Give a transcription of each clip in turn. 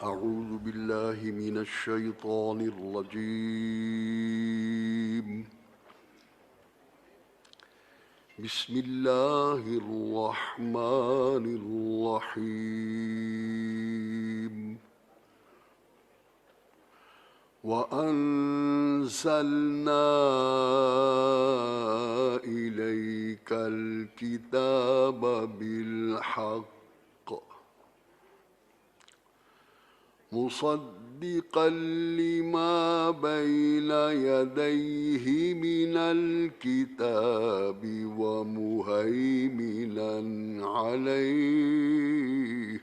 أعوذ بالله من الشيطان الرجيم. بسم الله الرحمن الرحيم. وأنزلنا إليك الكتاب بالحق مصدقا لما بين يديه من الكتاب ومهيمنا عليه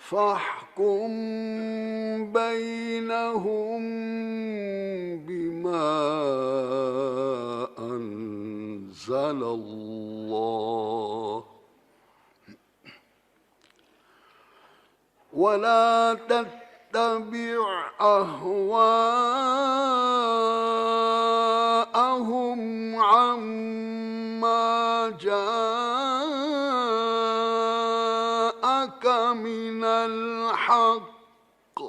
فاحكم بينهم بما أنزل الله ولا تتبع أهواءهم عما جاءك من الحق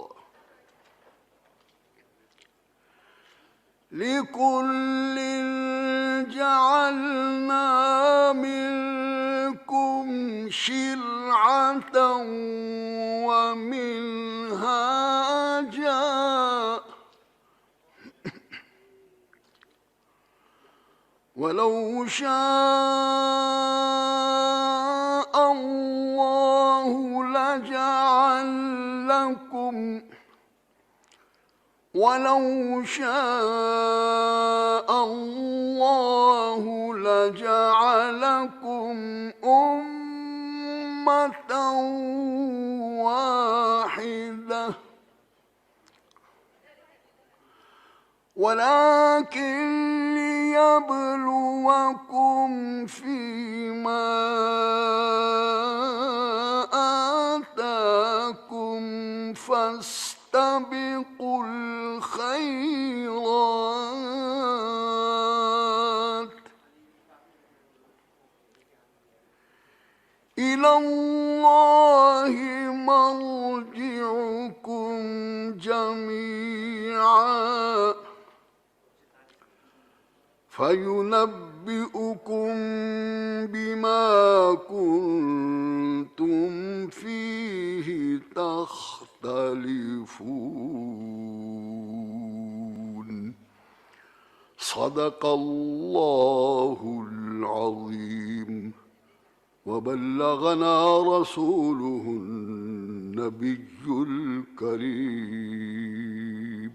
لكل جعلنا منكم شرعة ومنهاجا ولو شاء الله لجعلكم أمة واحدة ولكن ليبلوكم فيما آتاكم فاستبقوا الخيرات إلى الله مرجعكم جميعا فينبئكم بما كنتم فيه تختلفون صدق الله العظيم وبلغنا رسوله النبي الكريم।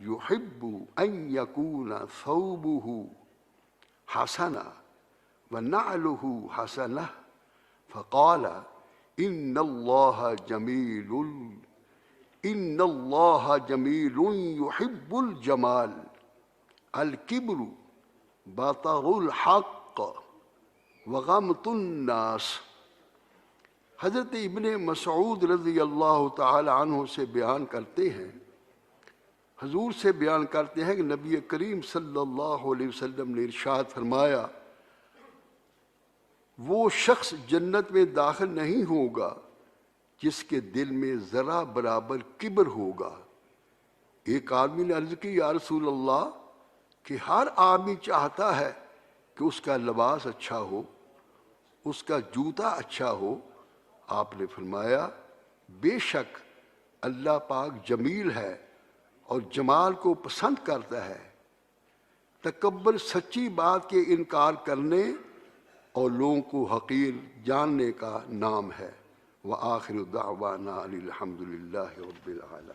يحب أن يكون ثوبه حسنا ونعله حسنة فقال إن الله جميل يحب الجمال الكبر بطر الحق وغمط الناس۔ حضرت ابن مسعود رضی اللہ تعالی عنہ سے بیان کرتے ہیں، حضور سے بیان کرتے ہیں کہ نبی کریم صلی اللہ علیہ وسلم نے ارشاد فرمایا، وہ شخص جنت میں داخل نہیں ہوگا جس کے دل میں ذرا برابر کبر ہوگا۔ ایک آدمی نے عرض کی، یا رسول اللہ، کہ ہر آدمی چاہتا ہے کہ اس کا لباس اچھا ہو، اس کا جوتا اچھا ہو۔ آپ نے فرمایا، بے شک اللہ پاک جمیل ہے اور جمال کو پسند کرتا ہے۔ تکبر سچی بات کے انکار کرنے اور لوگوں کو حقیر جاننے کا نام ہے۔ وآخر دعوانا ان الحمد للہ رب العالمین۔